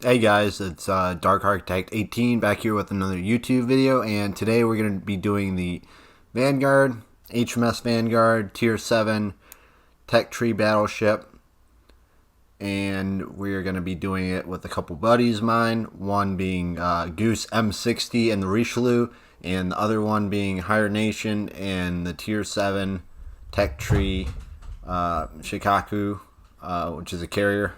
Hey guys, it's Dark Architect 18 back here with another YouTube video, and today we're going to be doing the Vanguard, HMS Vanguard, Tier 7 Tech Tree Battleship, and we're going to be doing it with a couple buddies of mine, one being Goose M60 and the Richelieu, and the other one being Higher Nation and the Tier 7 Tech Tree Shikaku, which is a carrier.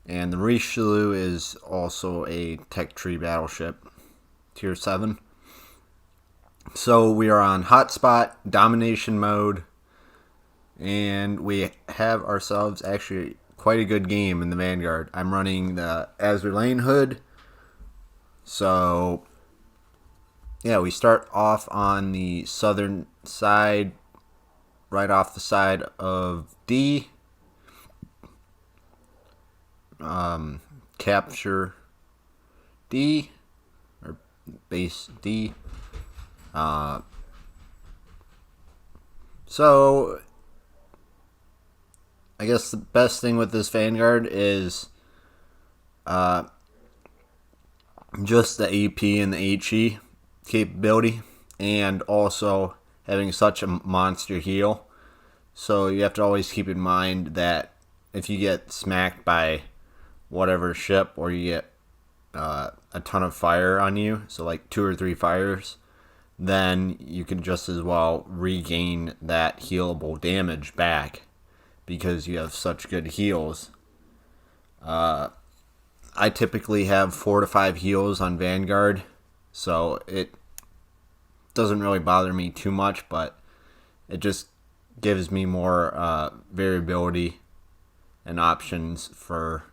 And the Richelieu is also a Tech Tree battleship, Tier 7. So we are on hotspot domination mode, and we have ourselves actually quite a good game in the Vanguard. I'm running the Azure Lane Hood. So yeah, we start off on the southern side, right off the side of D. Capture D, or base D. So I guess the best thing with this Vanguard is just the AP and the HE capability, and also having such a monster heal. So you have to always keep in mind that if you get smacked by whatever ship, or you get a ton of fire on you, so like 2 or 3 fires, then you can just as well regain that healable damage back because you have such good heals. I typically have 4 to 5 heals on Vanguard, so it doesn't really bother me too much, but it just gives me more variability and options for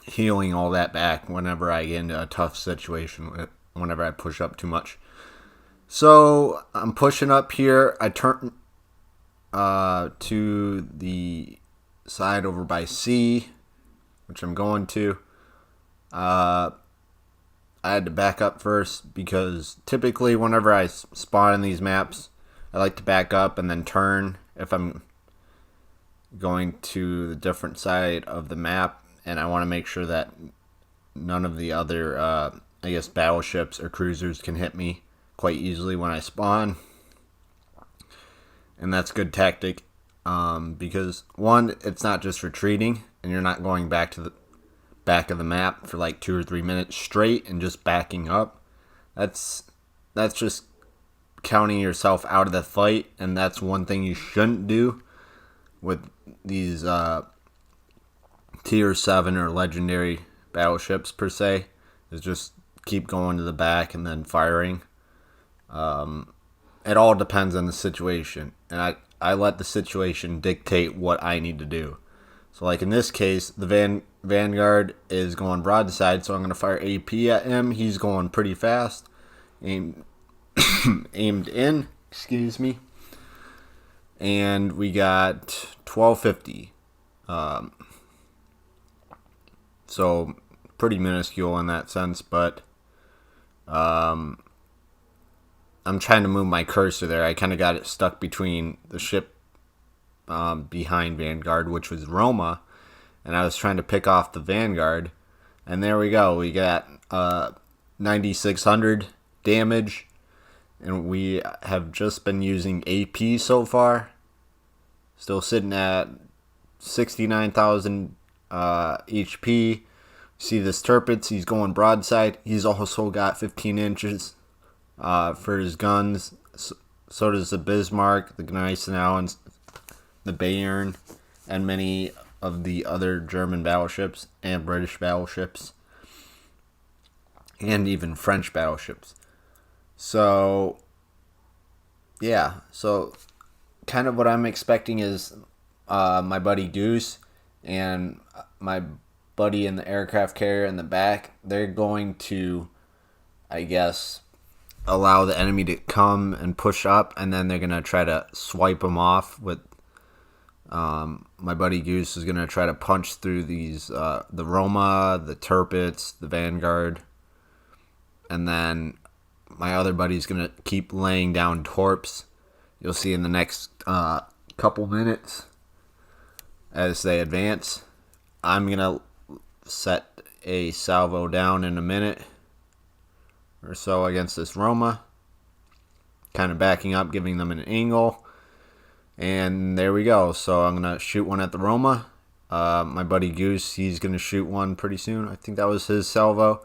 healing all that back whenever I get into a tough situation, whenever I push up too much. So I'm pushing up here. I turn to the side over by C, which I'm going to. I had to back up first because typically whenever I spawn in these maps, I like to back up and then turn if I'm going to the different side of the map, and I want to make sure that none of the other, battleships or cruisers can hit me quite easily when I spawn. And that's good tactic, because one, it's not just retreating, and you're not going back to the back of the map for like 2 or 3 minutes straight and just backing up. That's just counting yourself out of the fight, and that's one thing you shouldn't do with these Tier 7 or legendary battleships per se, is just keep going to the back and then firing. It all depends on the situation, and I let the situation dictate what I need to do. So like in this case, the Vanguard is going broadside, so I'm going to fire AP at him. He's going pretty fast. Aimed in, excuse me. And we got 1250. So pretty minuscule in that sense, but I'm trying to move my cursor there. I kind of got it stuck between the ship behind Vanguard, which was Roma, and I was trying to pick off the Vanguard, and there we go. We got 9,600 damage, and we have just been using AP so far. Still sitting at 69,000 HP. See this Tirpitz, he's going broadside. He's also got 15 inches for his guns. So does the Bismarck, the Gneisenau, the Bayern, and many of the other German battleships and British battleships, and even French battleships. So yeah, so kind of what I'm expecting is my buddy Goose and my buddy in the aircraft carrier in the back, they're going to, I guess, allow the enemy to come and push up, and then they're going to try to swipe them off with my buddy Goose is going to try to punch through these the Roma, the Tirpitz, the Vanguard, and then my other buddy's going to keep laying down torps. You'll see in the next couple minutes as they advance. I'm going to set a salvo down in a minute or so against this Roma. Kind of backing up, giving them an angle. And there we go. So I'm going to shoot one at the Roma. My buddy Goose, he's going to shoot one pretty soon. I think that was his salvo.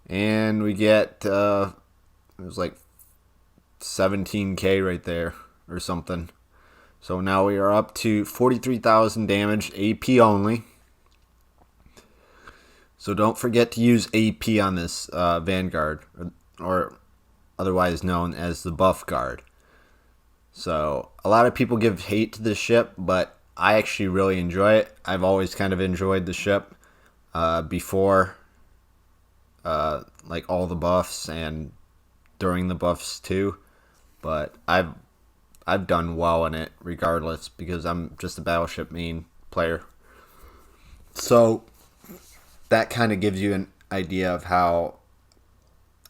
And we get, it was like 17k right there or something. So now we are up to 43,000 damage, AP only. So don't forget to use AP on this Vanguard, or otherwise known as the buff guard. So a lot of people give hate to this ship, but I actually really enjoy it. I've always kind of enjoyed the ship before like all the buffs and during the buffs too. But I've done well in it regardless because I'm just a Battleship main player. So that kind of gives you an idea of how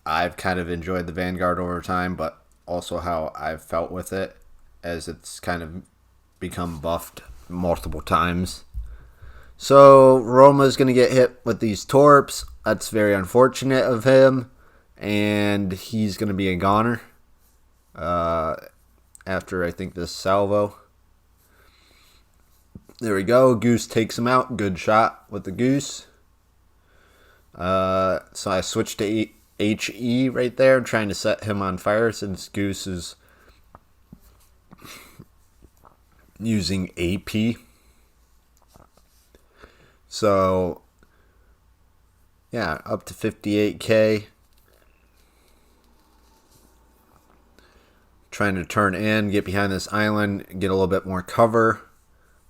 I've kind of enjoyed the Vanguard over time, but also how I've felt with it as it's kind of become buffed multiple times. So Roma's going to get hit with these torps. That's very unfortunate of him, and he's going to be a goner after, I think, this salvo. There we go. Goose takes him out. Good shot with the Goose. So I switched to HE right there, trying to set him on fire since Goose is using AP. So, yeah, up to 58k. Trying to turn in, get behind this island, get a little bit more cover.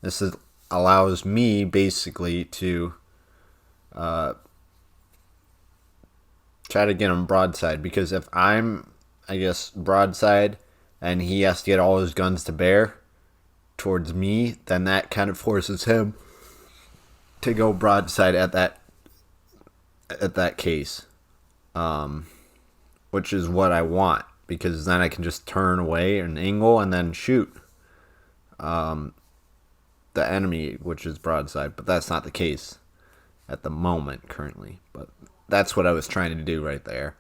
This allows me basically to try to get him broadside, because if I'm, I guess, broadside and he has to get all his guns to bear towards me, then that kind of forces him to go broadside at that case, which is what I want, because then I can just turn away and angle and then shoot the enemy, which is broadside. But that's not the case at the moment currently, but that's what I was trying to do right there.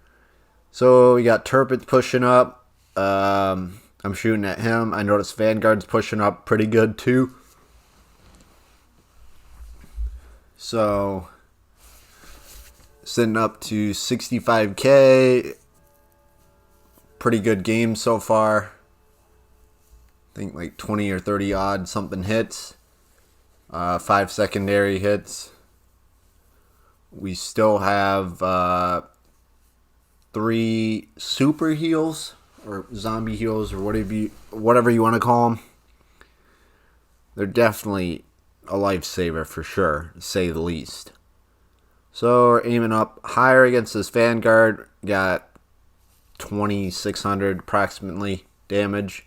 So we got Turpitz pushing up. I'm shooting at him. I noticed Vanguard's pushing up pretty good too. So sitting up to 65k. Pretty good game so far. I think like 20 or 30 odd something hits. 5 secondary hits. We still have 3 super heals, or zombie heals, or whatever you want to call them. They're definitely a lifesaver for sure, to say the least. So we're aiming up higher against this Vanguard. Got 2,600 approximately damage.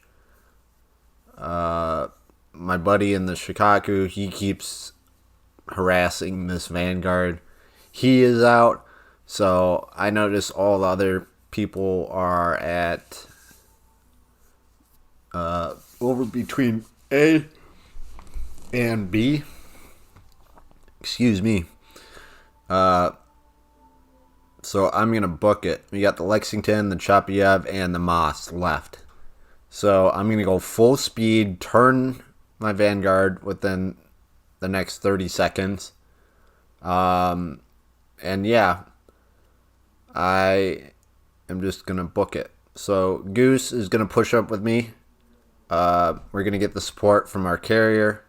My buddy in the Shikaku, he keeps harassing this Vanguard. He is out, so I notice all the other people are at over between A and B. Excuse me. So I'm going to book it. We got the Lexington, the Chapayev, and the Moss left. So I'm going to go full speed, turn my Vanguard within the next 30 seconds. And yeah, I am just going to book it. So Goose is going to push up with me. We're going to get the support from our carrier,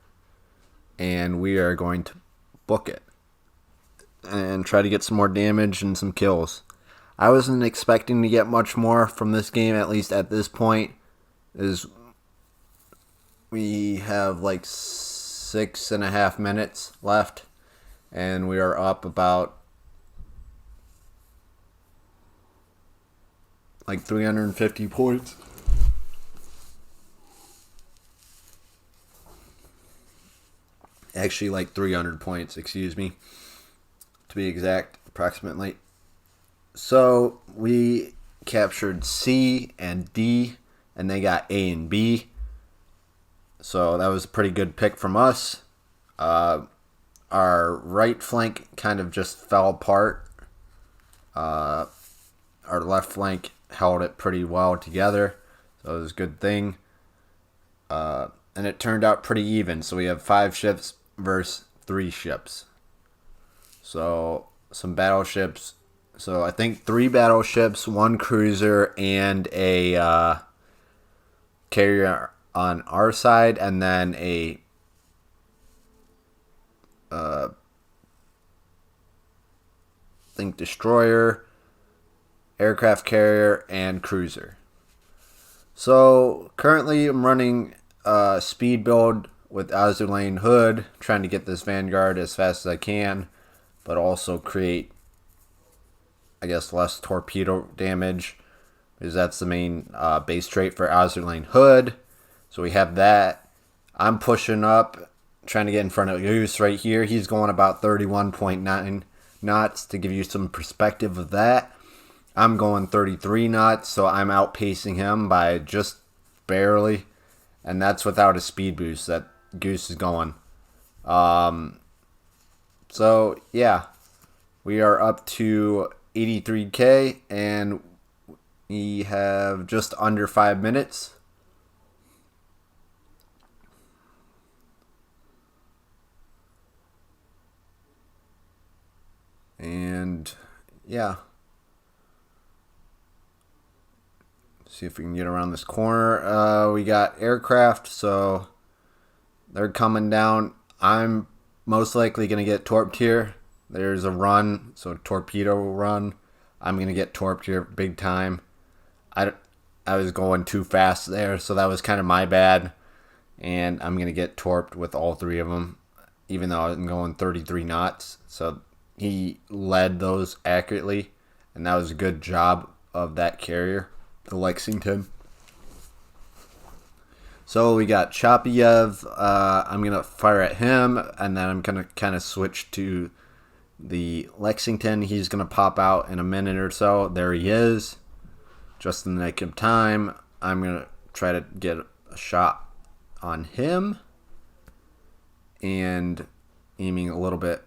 and we are going to book it and try to get some more damage and some kills. I wasn't expecting to get much more from this game, at least at this point. Is we have like 6.5 minutes left, and we are up about like 350 points. Actually, like 300 points, excuse me, to be exact, approximately. So we captured C and D, and they got A and B. So that was a pretty good pick from us. our right flank kind of just fell apart. Our left flank held it pretty well together, so it was a good thing. And it turned out pretty even. So we have 5 ships versus 3 ships. So some battleships. So I think 3 battleships, 1 cruiser, and a carrier on our side, and then a destroyer, aircraft carrier, and cruiser. So currently I'm running speed build with Azur Hood, trying to get this Vanguard as fast as I can, but also create, I guess, less torpedo damage, because that's the main base trait for Azur Hood. So we have that. I'm pushing up, trying to get in front of Goose right here. He's going about 31.9 knots. To give you some perspective of that, I'm going 33 knots, so I'm outpacing him by just barely, and that's without a speed boost that Goose is going. So yeah, we are up to 83k, and we have just under 5 minutes. And yeah, see if we can get around this corner. We got aircraft, so they're coming down. I'm most likely going to get torped here. There's a run, so torpedo run. I'm going to get torped here big time. I was going too fast there, so that was kind of my bad. And I'm going to get torped with all 3 of them, even though I'm going 33 knots. So he led those accurately, and that was a good job of that carrier, the Lexington. So we got Chapiev. I'm going to fire at him, and then I'm going to kind of switch to the Lexington. He's going to pop out in a minute or so. There he is, just in the nick of time. I'm going to try to get a shot on him, and aiming a little bit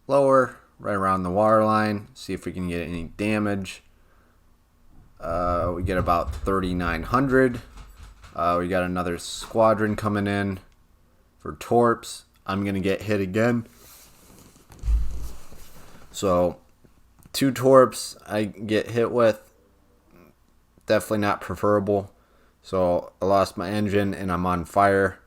lower, right around the waterline. See if we can get any damage. We get about 3,900. We got another squadron coming in for torps. I'm going to get hit again. So 2 torps I get hit with. Definitely not preferable. So I lost my engine and I'm on fire.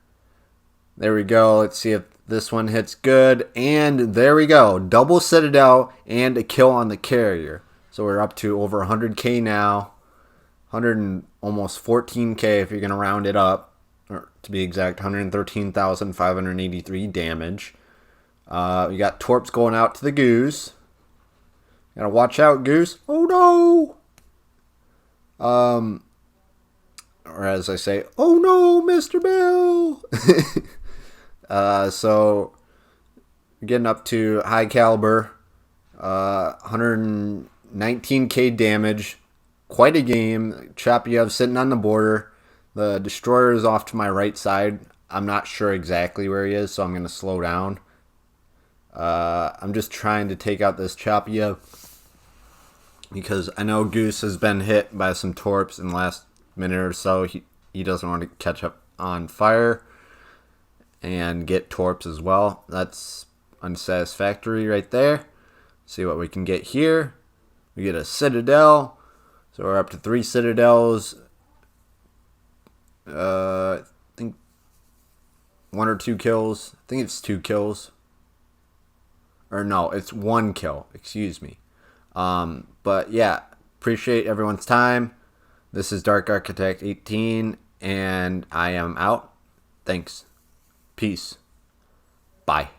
There we go. Let's see if this one hits good. And there we go. Double Citadel and a kill on the carrier. So we're up to over 100k now. 100 and almost 14k if you're going to round it up. Or to be exact, 113,583 damage. We got torps going out to the Goose. Gotta watch out, Goose. Oh no! Or as I say, oh no, Mr. Bill! So we're getting up to high caliber. 119k damage. Quite a game. Chapiev sitting on the border. The destroyer is off to my right side. I'm not sure exactly where he is, so I'm going to slow down. I'm just trying to take out this Chapiev, because I know Goose has been hit by some torps in the last minute or so. He doesn't want to catch up on fire and get torps as well. That's unsatisfactory right there. See what we can get here. We get a Citadel. So we're up to 3 Citadels. I think 1 or 2 kills. I think it's 2 kills. Or no, it's 1 kill. Excuse me. But yeah, appreciate everyone's time. This is Dark Architect 18, and I am out. Thanks. Peace. Bye.